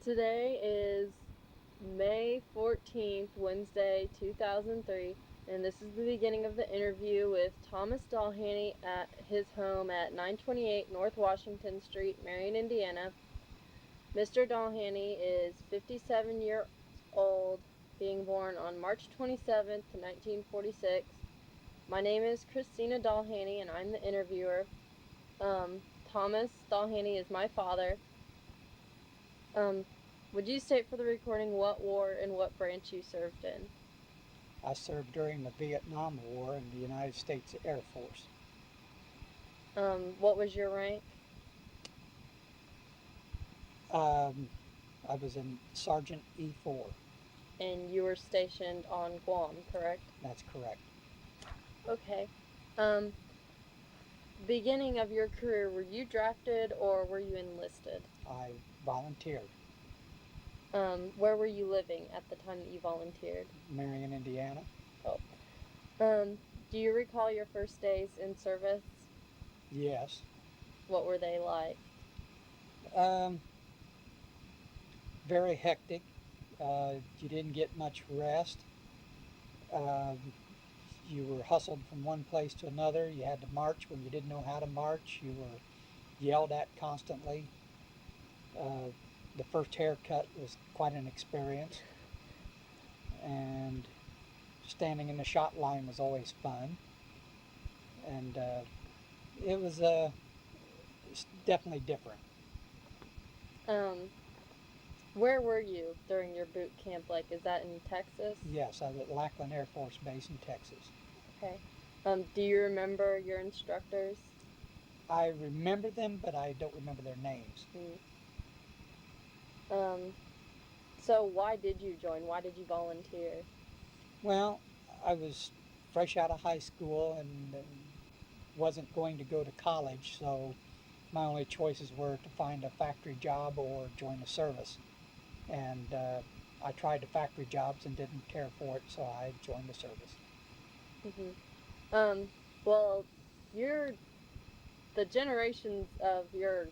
Today is May 14th, Wednesday, 2003, and this is the beginning of the interview with Thomas Dulhanty at his home at 928 North Washington Street, Marion, Indiana. Mr. Dulhanty is 57 years old, being born on March 27th, 1946. My name is Christina Dulhanty, and I'm the interviewer. Thomas Dulhanty is my father. Would you state for the recording what war and what branch you served in? I served during the Vietnam War in the United States Air Force. What was your rank? I was in Sargeant E4. And you were stationed on Guam, correct? That's correct. Okay. Beginning of your career, were you drafted or were you enlisted? I volunteered. Where were you living at the time that you volunteered? Marion, Indiana. Oh. Do you recall your first days in service? Yes. What were they like? Very hectic. You didn't get much rest. You were hustled from one place to another. You had to march when you didn't know how to march. You were yelled at constantly. The first haircut was quite an experience. And standing in the shot line was always fun. And it was definitely different. Where were you during your boot camp? Like, is that in Texas? Yes, I was at Lackland Air Force Base in Texas. Okay. Do you remember your instructors? I remember them, but I don't remember their names. So why did you join? Why did you volunteer? Well, I was fresh out of high school and wasn't going to go to college, so my only choices were to find a factory job or join the service. And I tried the factory jobs and didn't care for it, so I joined the service. Well, the generations of your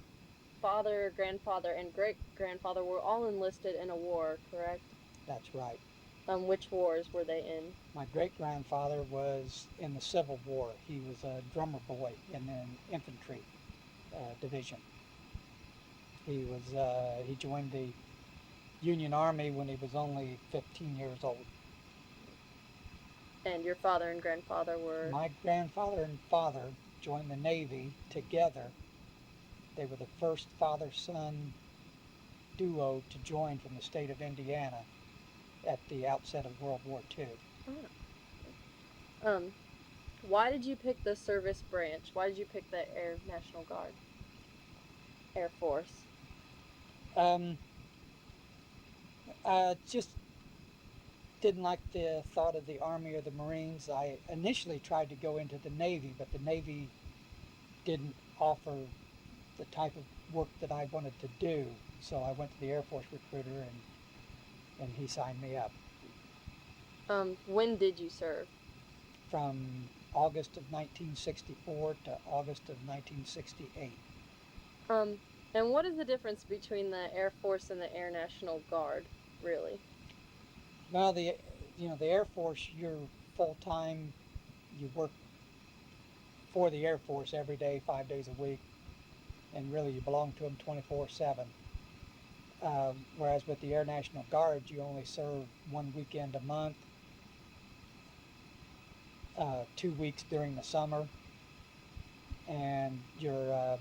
father, grandfather, and great-grandfather were all enlisted in a war, correct? That's right. Which wars were they in? My great-grandfather was in the Civil War. He was a drummer boy in an infantry division. He joined the Union Army when he was only 15 years old. And your father and grandfather were? My grandfather and father joined the Navy together. They were the first father-son duo to join from the state of Indiana at the outset of World War II. Why did you pick the service branch? Why did you pick the Air National Guard? Air Force? I just didn't like the thought of the Army or the Marines. I initially tried to go into the Navy, but the Navy didn't offer the type of work that I wanted to do. So I went to the Air Force recruiter and he signed me up. When did you serve? From August of 1964 to August of 1968. And what is the difference between the Air Force and the Air National Guard, really? Well, the Air Force, you're full-time. You work for the Air Force every day, 5 days a week, and really you belong to them 24/7. Whereas with the Air National Guard, you only serve one weekend a month, 2 weeks during the summer, and you're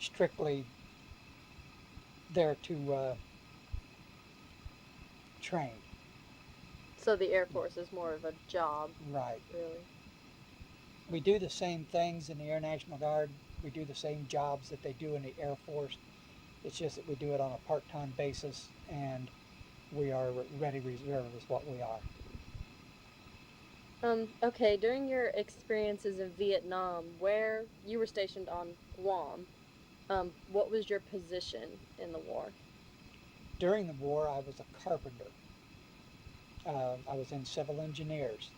strictly there to train. So the Air Force is more of a job, Right. really? We do the same things in the Air National Guard. We do the same jobs that they do in the Air Force. It's just that we do it on a part-time basis, and we are ready reserve is what we are. Okay, during your experiences in Vietnam, where you were stationed on Guam, what was your position in the war? During the war, I was a carpenter. I was in civil engineers,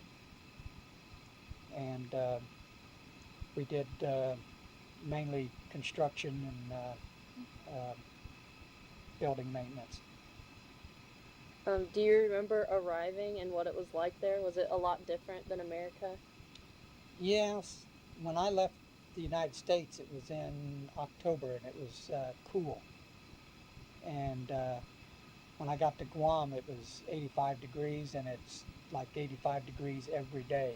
and we did mainly construction and uh, building maintenance. Do you remember arriving and what it was like there? Was it a lot different than America? Yes, when I left the United States, it was in October and it was cool. And when I got to Guam, it was 85 degrees and it's like 85 degrees every day.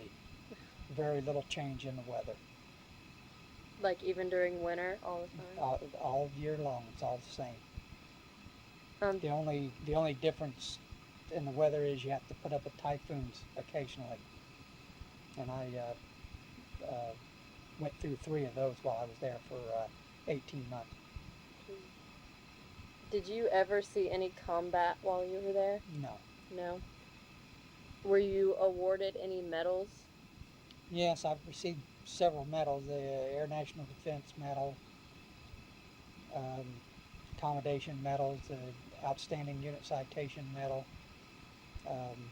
Very little change in the weather. Like even during winter, all the time? All year long, it's all the same. Um, The only difference in the weather is you have to put up with typhoons occasionally. And I went through 3 of those while I was there for 18 months. did you ever see any combat while you were there? No. No. Were you awarded any medals? Yes, I've received several medals: the Air National Defense Medal, um, Accommodation Medals, the Outstanding Unit Citation Medal, um,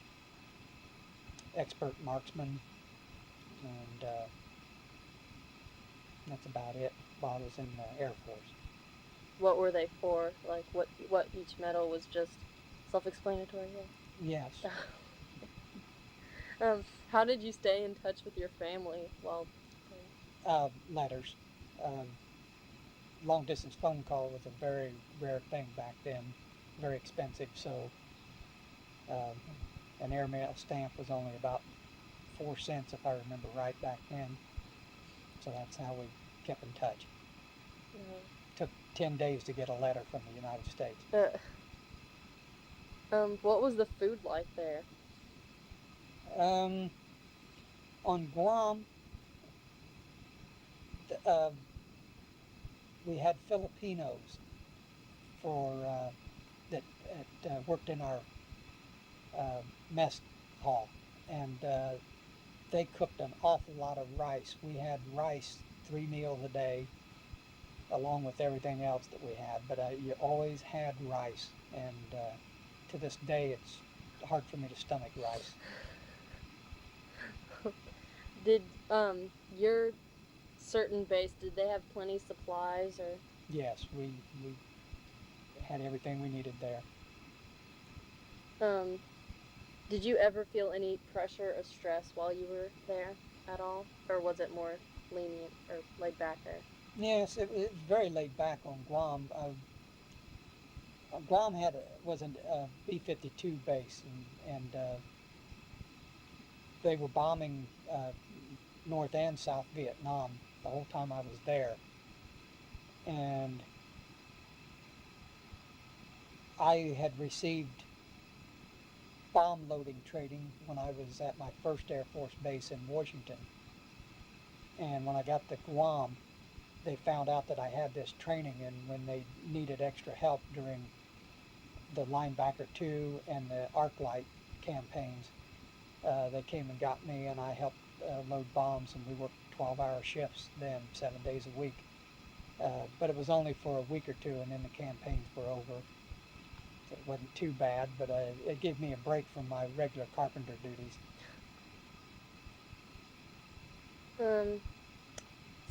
Expert Marksman, and that's about it while I was in the Air Force. What were they for? Like what each medal was just self-explanatory? Yes. How did you stay in touch with your family while Letters. Um, long distance phone call was a very rare thing back then, very expensive, so an airmail stamp was only about 4 cents if I remember right back then. So that's how we kept in touch. Took 10 days to get a letter from the United States. what was the food like there? On Guam, uh, we had Filipinos that worked in our mess hall, and they cooked an awful lot of rice. We had rice 3 meals a day, along with everything else that we had. But you always had rice, and to this day, it's hard for me to stomach rice. Did your certain base, did they have plenty supplies or? Yes, we had everything we needed there. Did you ever feel any pressure or stress while you were there at all, or was it more lenient or laid back there? Yes, it was very laid back on Guam. Guam was a B-52 base, and they were bombing North and South Vietnam the whole time I was there. And I had received bomb loading training when I was at my first Air Force base in Washington. And when I got to Guam, they found out that I had this training, and when they needed extra help during the Linebacker 2 and the Arclight campaigns, they came and got me, and I helped load bombs, and we worked 12-hour shifts then, 7 days a week. But it was only for a week or two, and then the campaigns were over. So it wasn't too bad, but it gave me a break from my regular carpenter duties.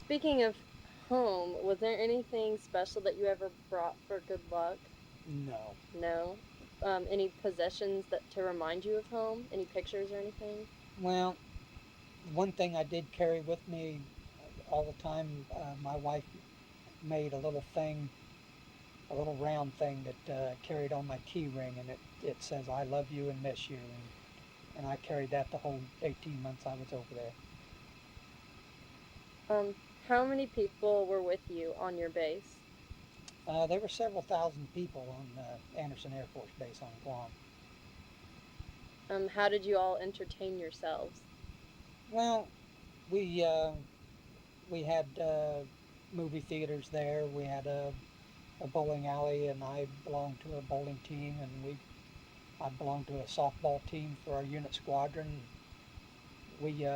Speaking of home, was there anything special that you ever brought for good luck? No. No. Any possessions that to remind you of home? Any pictures or anything? Well, one thing I did carry with me all the time, my wife made a little thing, a little round thing that carried on my key ring, and it says, "I love you and miss you." And I carried that the whole 18 months I was over there. How many people were with you on your base? There were several thousand people on Anderson Air Force Base on Guam. How did you all entertain yourselves? Well, we had movie theaters there. We had a bowling alley, and I belonged to a bowling team, and I belonged to a softball team for our unit squadron. We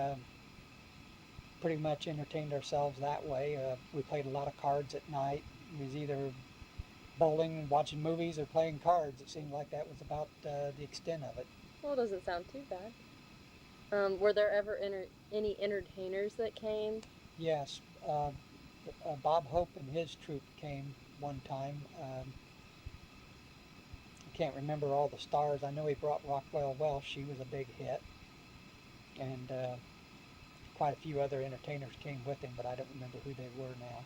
pretty much entertained ourselves that way. We played a lot of cards at night. It was either bowling, watching movies, or playing cards. It seemed like that was about the extent of it. Well, it doesn't sound too bad. Were there ever any entertainers that came? Yes, Bob Hope and his troop came one time. I can't remember all the stars. I know he brought Rockwell Welsh. She was a big hit. And quite a few other entertainers came with him, but I don't remember who they were now.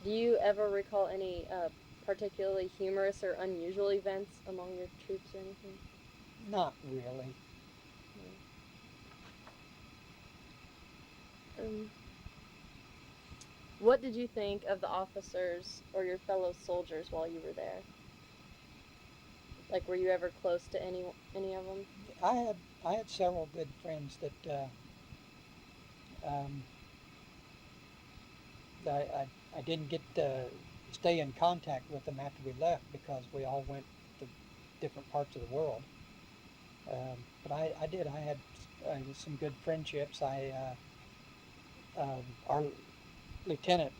Do you ever recall any particularly humorous or unusual events among your troops or anything? Not really. What did you think of the officers or your fellow soldiers while you were there? Like, were you ever close to any of them? I had several good friends that I didn't get to stay in contact with them after we left because we all went to different parts of the world. But I did. I had some good friendships. Our lieutenant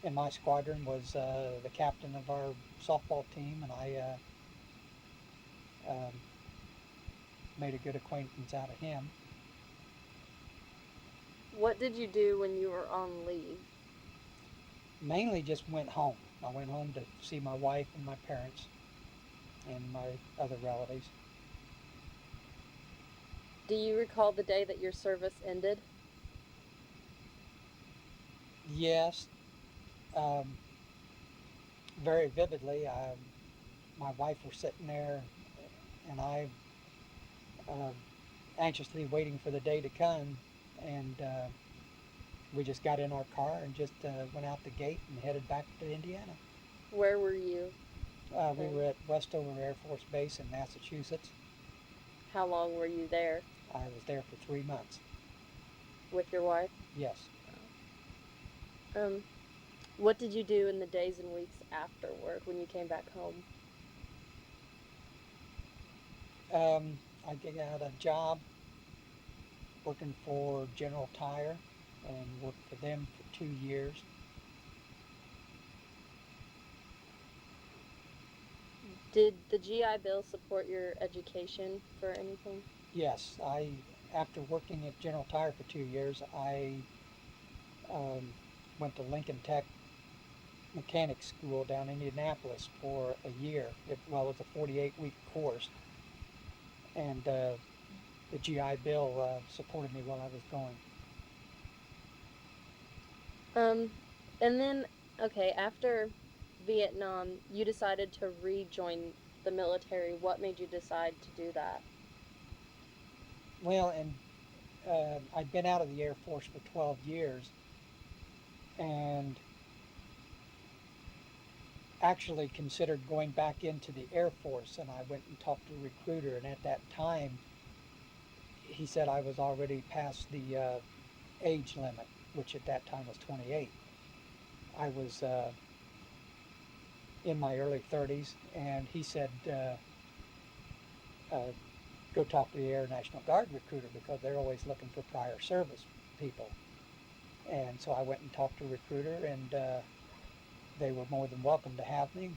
in my squadron was the captain of our softball team, and I made a good acquaintance out of him. What did you do when you were on leave? Mainly just went home. I went home to see my wife and my parents and my other relatives. Do you recall the day that your service ended? Yes, very vividly. My wife was sitting there, and I anxiously waiting for the day to come, and we just got in our car and just went out the gate and headed back to Indiana. Where were you? We were at Westover Air Force Base in Massachusetts. How long were you there? I was there for 3 months. With your wife? Yes. What did you do in the days and weeks afterward when you came back home? I got a job working for General Tire and worked for them for 2 years. Did the GI Bill support your education for anything? Yes, after working at General Tire for 2 years, I went to Lincoln Tech Mechanics School down in Indianapolis for a year. It was a 48-week course, and the GI Bill supported me while I was going. And then, okay, after Vietnam, you decided to rejoin the military. What made you decide to do that? Well, and I'd been out of the Air Force for 12 years, and actually considered going back into the Air Force, and I went and talked to a recruiter, and at that time he said I was already past the age limit, which at that time was 28. I was in my early 30s, and he said go talk to the Air National Guard recruiter because they're always looking for prior service people. And so I went and talked to a recruiter, and they were more than welcome to have me,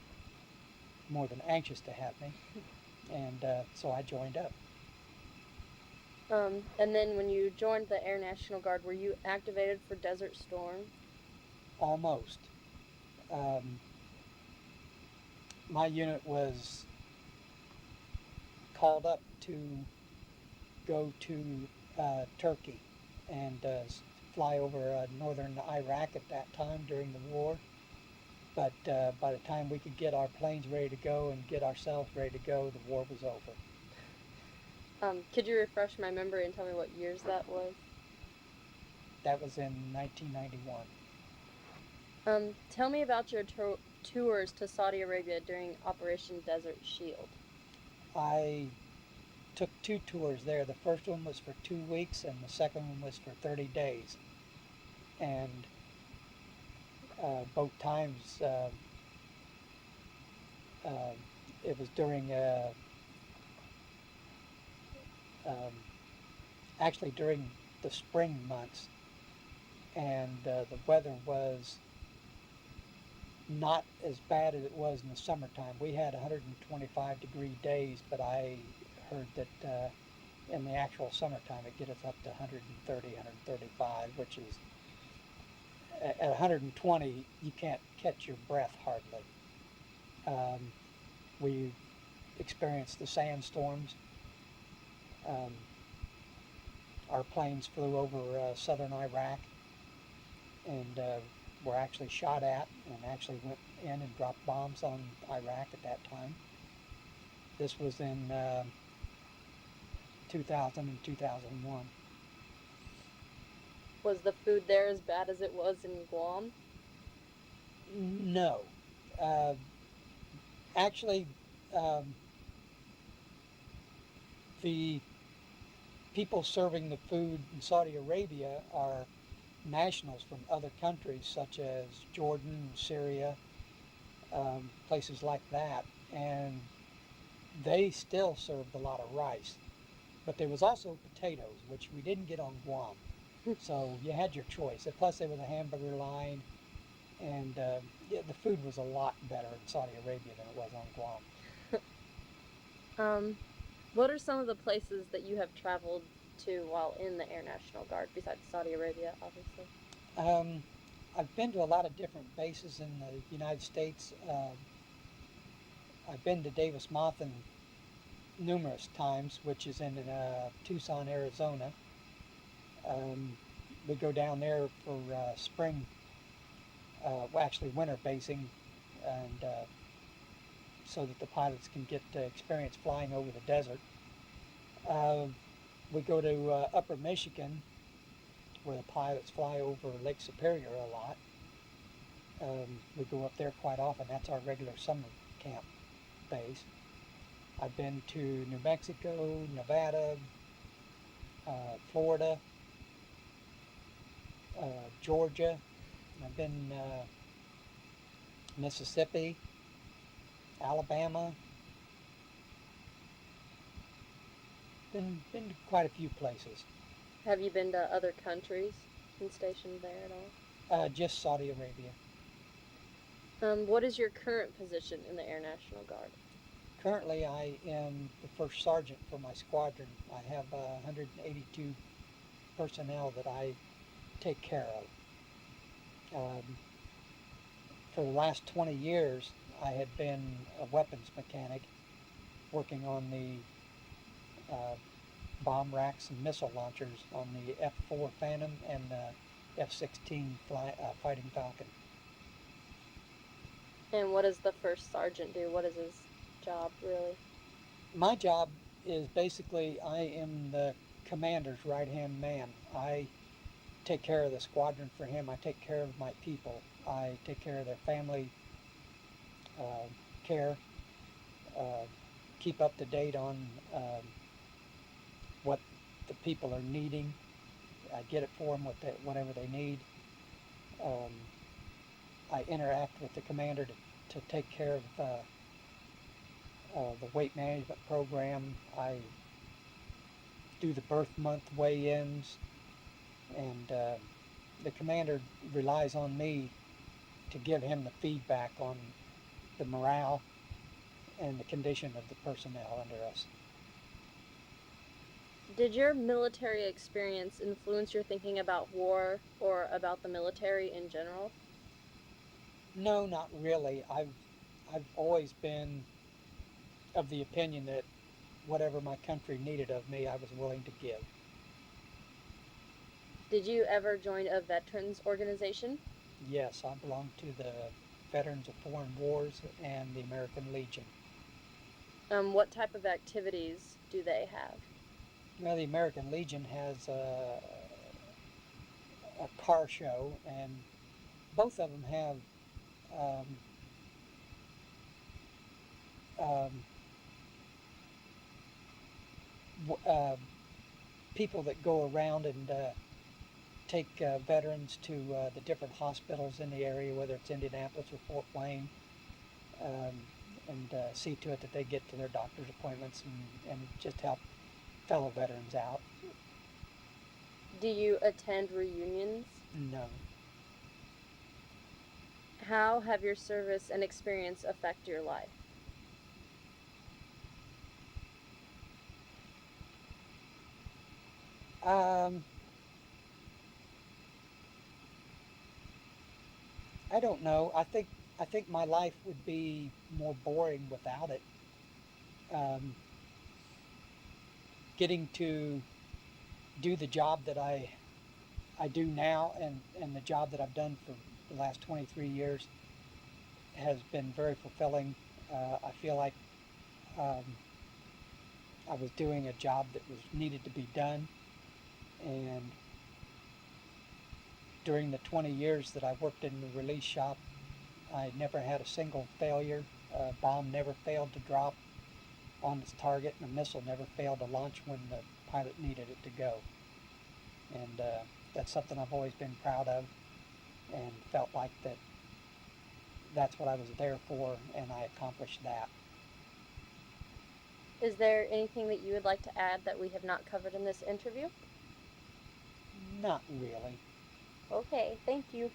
more than anxious to have me, and so I joined up. And then when you joined the Air National Guard, were you activated for Desert Storm? Almost. My unit was called up to go to Turkey and fly over northern Iraq at that time during the war. But by the time we could get our planes ready to go and get ourselves ready to go, the war was over. Could you refresh my memory and tell me what years that was? That was in 1991. Tell me about your tours to Saudi Arabia during Operation Desert Shield. I took 2 tours there. The first one was for 2 weeks, and the second one was for 30 days. And both times it was during actually during the spring months, and the weather was not as bad as it was in the summertime. We had 125-degree days, but I heard that in the actual summertime it gets us up to 130, 135, which is at 120, you can't catch your breath hardly. We experienced the sandstorms. Our planes flew over southern Iraq and were actually shot at and actually went in and dropped bombs on Iraq at that time. This was in 2000 and 2001. Was the food there as bad as it was in Guam? No. Actually, the people serving the food in Saudi Arabia are nationals from other countries such as Jordan, Syria, places like that, and they still served a lot of rice. But there was also potatoes, which we didn't get on Guam. So you had your choice. And plus there was a hamburger line, and yeah, the food was a lot better in Saudi Arabia than it was on Guam. What are some of the places that you have traveled to while in the Air National Guard, besides Saudi Arabia, obviously? I've been to a lot of different bases in the United States. I've been to Davis-Monthan numerous times, which is in Tucson, Arizona. We go down there for spring, well, actually winter basing, and so that the pilots can get experience flying over the desert. We go to Upper Michigan, where the pilots fly over Lake Superior a lot. We go up there quite often. That's our regular summer camp base. I've been to New Mexico, Nevada, Florida, Georgia. I've been Mississippi, Alabama. Been to quite a few places. Have you been to other countries and stationed there at all? Just Saudi Arabia. What is your current position in the Air National Guard? Currently, I am the first sergeant for my squadron. I have 182 personnel that I take care of. For the last 20 years, I had been a weapons mechanic working on the bomb racks and missile launchers on the F-4 Phantom and the F-16 Fighting Falcon. And what does the first sergeant do? What is his job, really? My job is basically I am the commander's right-hand man. I take care of the squadron for him. I take care of my people. I take care of their family care, keep up to date on what the people are needing. I get it for them whatever they need. I interact with the commander to take care of the weight management program. I do the birth month weigh-ins, and the commander relies on me to give him the feedback on the morale and the condition of the personnel under us. Did your military experience influence your thinking about war or about the military in general? No, not really. I've always been of the opinion that whatever my country needed of me, I was willing to give. Did you ever join a veterans organization? Yes, I belong to the Veterans of Foreign Wars and the American Legion. What type of activities do they have? Well, the American Legion has a car show, and both of them have people that go around and take veterans to the different hospitals in the area, whether it's Indianapolis or Fort Wayne, and see to it that they get to their doctor's appointments and just help fellow veterans out. Do you attend reunions? No. How have your service and experience affect your life? I don't know. I think my life would be more boring without it. Um, Getting to do the job that I do now, and the job that I've done for the last 23 years has been very fulfilling. I feel like um, I was doing a job that was needed to be done, and during the 20 years that I worked in the release shop, I never had a single failure. A bomb never failed to drop on its target, and a missile never failed to launch when the pilot needed it to go. And that's something I've always been proud of, and felt like that's what I was there for, and I accomplished that. Is there anything that you would like to add that we have not covered in this interview? Not really. Okay, thank you.